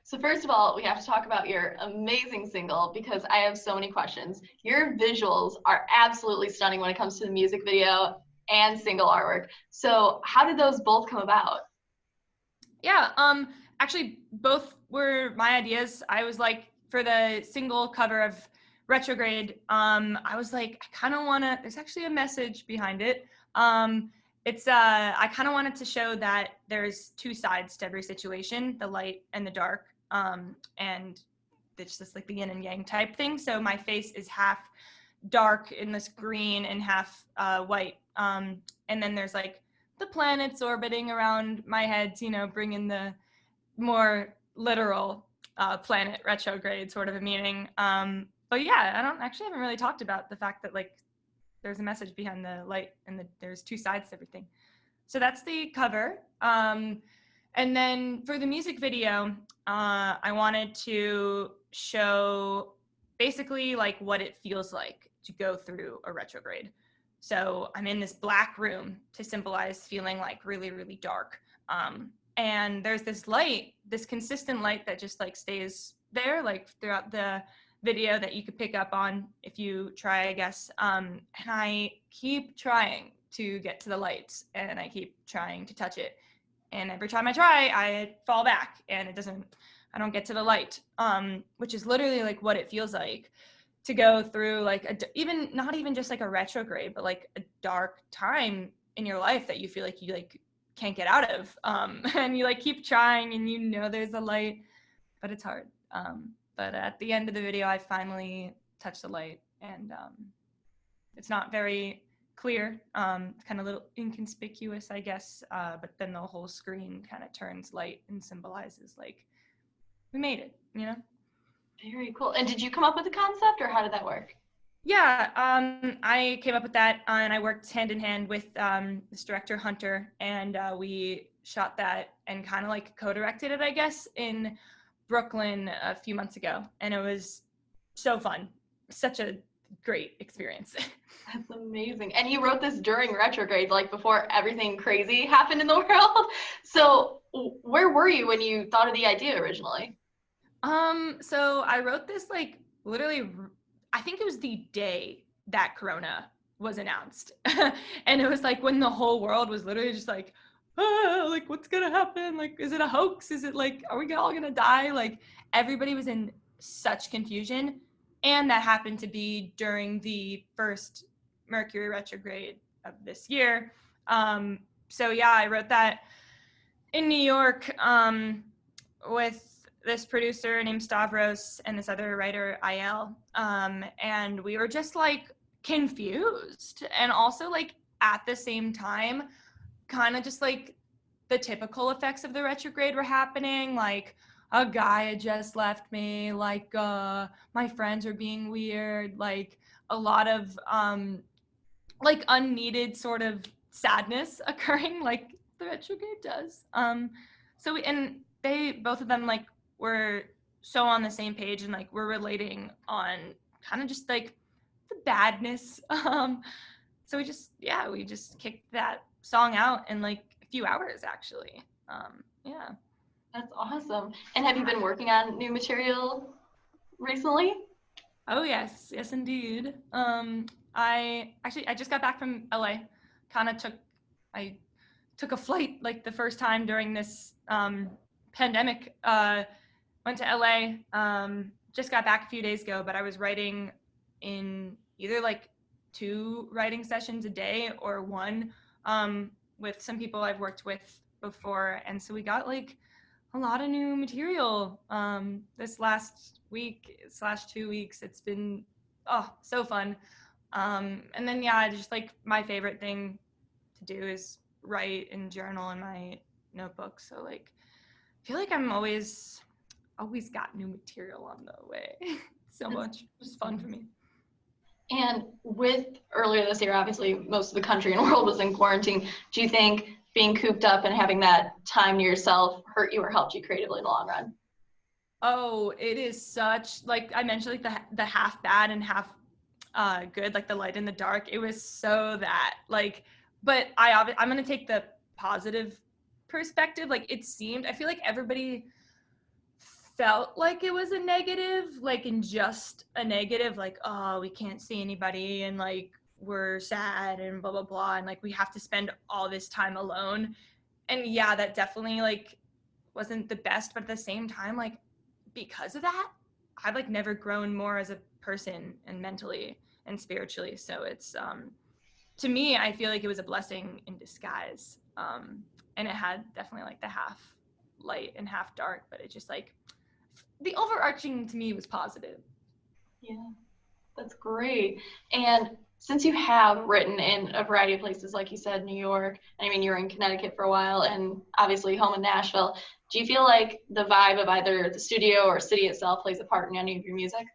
So first of all, we have to talk about your amazing single because I have so many questions. Your visuals are absolutely stunning when it comes to the music video and single artwork. So how did those both come about? Yeah, actually both were my ideas. I was like, for the single cover of Retrograde, I was like, I kind of want to, there's actually a message behind it. I kind of wanted to show that there's two sides to every situation, the light and the dark. And it's just like the yin and yang type thing. So my face is half dark in this green and half white. And then there's like the planets orbiting around my head, bringing the more literal planet retrograde sort of a meaning. But yeah, haven't really talked about the fact that like there's a message behind the light and there's two sides to everything. So that's the cover. And then for the music video, I wanted to show basically like what it feels like to go through a retrograde. So I'm in this black room to symbolize feeling like really, really dark. And there's this light, this consistent light that just like stays there like throughout the video that you could pick up on if you try, I guess. And I keep trying to get to the lights and I keep trying to touch it. And every time I try, I fall back and I don't get to the light, which is literally like what it feels like to go through like not even just like a retrograde, but like a dark time in your life that you feel like you like can't get out of. And you like keep trying and there's a light, but it's hard. But at the end of the video, I finally touched the light and it's not very clear. It's kind of a little inconspicuous, I guess. But then the whole screen kind of turns light and symbolizes like we made it, Very cool. And did you come up with the concept or how did that work? Yeah, I came up with that and I worked hand in hand with this director, Hunter, and we shot that and kind of like co-directed it, I guess, in Brooklyn a few months ago. And it was so fun. Such a great experience. That's amazing. And you wrote this during retrograde, like before everything crazy happened in the world. So where were you when you thought of the idea originally? So I wrote this like literally, I think it was the day that Corona was announced. And it was like when the whole world was literally just like, like what's gonna happen? Like, is it a hoax? Is it like, are we all gonna die? Like everybody was in such confusion. And that happened to be during the first Mercury retrograde of this year. So yeah, I wrote that in New York with this producer named Stavros and this other writer, IL. And we were just like confused. And also like at the same time, kind of just like the typical effects of the retrograde were happening. Like a guy had just left me, like my friends were being weird, like a lot of like unneeded sort of sadness occurring like the retrograde does. They both of them like were so on the same page and like we're relating on kind of just like the badness. So we just kicked that song out in like a few hours actually. Yeah. That's awesome. And have you been working on new material recently? Oh yes, yes indeed. I just got back from LA. I took a flight like the first time during this pandemic. Went to LA. Just got back a few days ago, but I was writing in either like 2 writing sessions a day or 1 with some people I've worked with before, and so we got like a lot of new material this last week/2 weeks. It's been so fun. And then yeah, just like my favorite thing to do is write and journal in my notebook. So like I feel like I'm always got new material on the way. So much. It's fun for me. And with earlier this year, obviously most of the country and world was in quarantine. Do you think being cooped up and having that time to yourself hurt you or helped you creatively in the long run? Oh, it is such, like I mentioned, like the half bad and half good, like the light and the dark. It was so that like, but I'm gonna take the positive perspective. Like I feel like everybody felt like it was a negative, like in just a negative, like, oh, we can't see anybody and like we're sad and blah blah blah, and like we have to spend all this time alone. And yeah, that definitely like wasn't the best, but at the same time, like because of that, I've like never grown more as a person and mentally and spiritually. So it's to me, I feel like it was a blessing in disguise. And it had definitely like the half light and half dark, but it just like the overarching to me was positive. Yeah, that's great. And since you have written in a variety of places, like you said, New York, and I mean, you were in Connecticut for a while and obviously home in Nashville, do you feel like the vibe of either the studio or city itself plays a part in any of your music?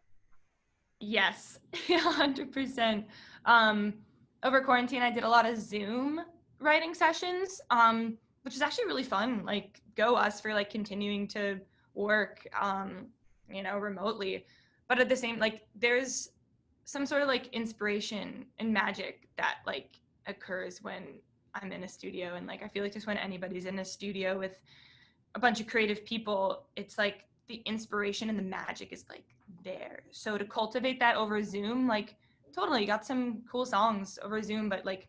Yes, 100%. Um, Over quarantine, I did a lot of Zoom writing sessions, which is actually really fun. Like, go us for like continuing to work, remotely. But at the same, like, there's some sort of like inspiration and magic that like occurs when I'm in a studio. And like, I feel like just when anybody's in a studio with a bunch of creative people, it's like the inspiration and the magic is like there. So to cultivate that over Zoom, like totally got some cool songs over Zoom, but like,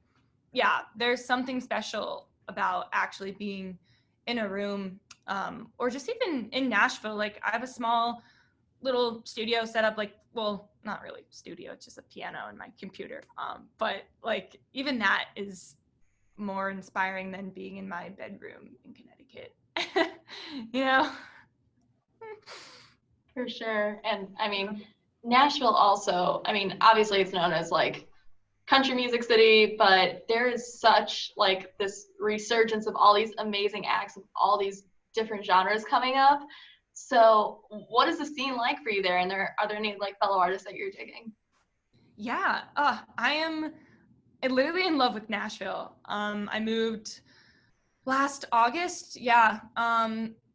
yeah, there's something special about actually being in a room, or just even in Nashville. Like I have a small little studio set up, like, well, not really studio, it's just a piano and my computer. But like even that is more inspiring than being in my bedroom in Connecticut. you know? For sure. And I mean, Nashville also, I mean, obviously it's known as like country music city, but there is such like this resurgence of all these amazing acts of all these different genres coming up. So what is the scene like for you there? And are there any like fellow artists that you're digging? Yeah, I am literally in love with Nashville. I moved last August, yeah.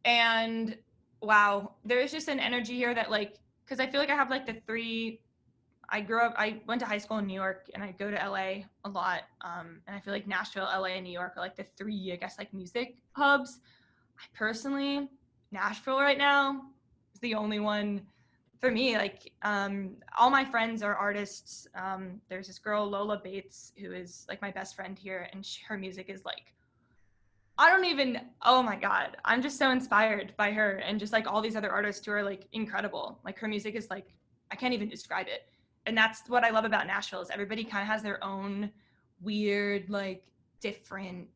And wow, there is just an energy here that like, because I feel like I have like the three. I went to high school in New York and I go to LA a lot. And I feel like Nashville, LA, and New York are like the three, I guess, like music hubs. I personally, Nashville right now is the only one for me. Like, all my friends are artists. There's this girl, Lola Bates, who is like my best friend here, and her music is like, oh my God, I'm just so inspired by her and just like all these other artists who are like incredible. Like her music is like, I can't even describe it. And that's what I love about Nashville is everybody kind of has their own weird, like different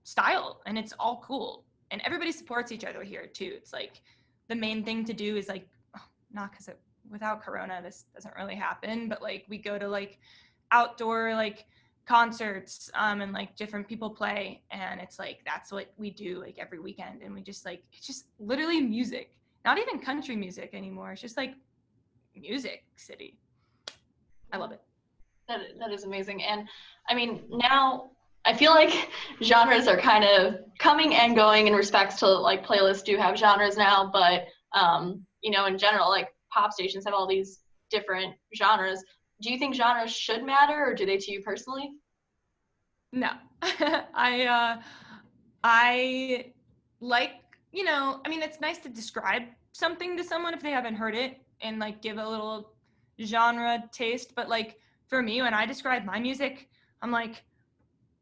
style, and it's all cool. And everybody supports each other here too. It's like the main thing to do is like, not because without Corona, this doesn't really happen, but like we go to like outdoor like concerts, and like different people play, and it's like that's what we do like every weekend. And we just like, it's just literally music, not even country music anymore, it's just like music city. I love it. That is amazing. And I mean, now I feel like genres are kind of coming and going in respects to like playlists do have genres now, but in general, like pop stations have all these different genres. Do you think genres should matter, or do they to you personally? No. I like, I mean, it's nice to describe something to someone if they haven't heard it and like give a little genre taste. But like for me, when I describe my music, I'm like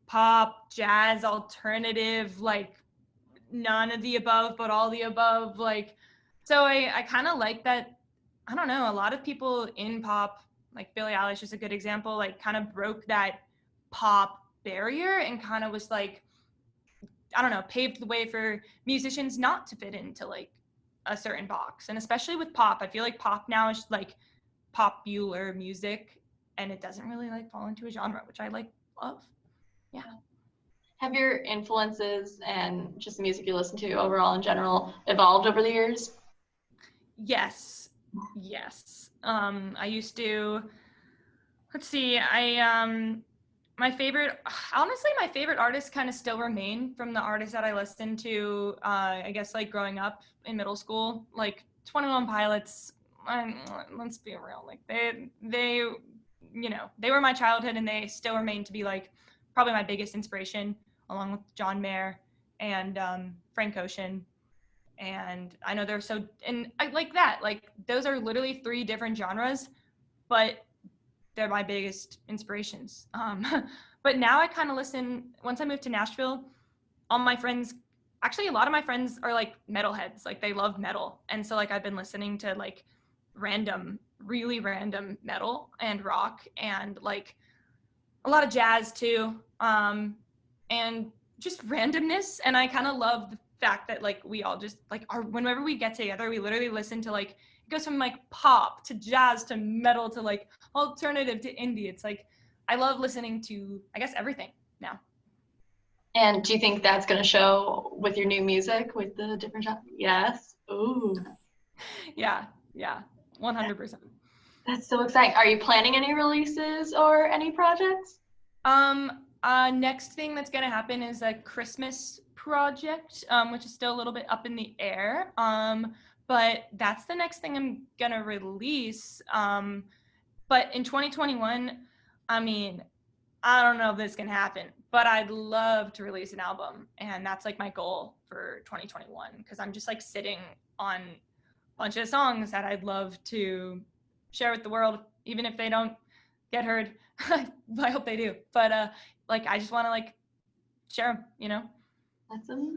pop, jazz, alternative, like none of the above, but all the above. Like, so I kind of like that. I don't know. A lot of people in pop, like Billie Eilish is a good example, like kind of broke that pop barrier and kind of was like, I don't know, paved the way for musicians not to fit into like a certain box. And especially with pop, I feel like pop now is like popular music and it doesn't really like fall into a genre, which I like love. Yeah. Have your influences and just the music you listen to overall in general evolved over the years? Yes. Yes. I used to, let's see, my favorite artists kind of still remain from the artists that I listened to, I guess like growing up in middle school, like 21 Pilots. Let's be real, like they were my childhood and they still remain to be like probably my biggest inspiration, along with John Mayer and Frank Ocean. And I know they're so, and I like that. Like, those are literally 3 different genres, but they're my biggest inspirations. But now I kind of listen, once I moved to Nashville, all my friends, actually a lot of my friends are like metalheads, like they love metal. And so like I've been listening to like really random metal and rock, and like a lot of jazz too. And just randomness. And I kind of love the fact that like we all just like whenever we get together, we literally listen to like, it goes from like pop to jazz to metal to like alternative to indie. It's like, I love listening to, I guess, everything now. And do you think that's going to show with your new music, with the different genres? Yes. Ooh. Yeah, 100%. That's so exciting. Are you planning any releases or any projects? Next thing that's gonna happen is a Christmas project, which is still a little bit up in the air. But that's the next thing I'm gonna release. But in 2021, I mean, I don't know if this can happen, but I'd love to release an album, and that's like my goal for 2021, because I'm just like sitting on a bunch of songs that I'd love to share with the world, even if they don't get heard. I hope they do, but like I just want to like share them, you know. That's amazing.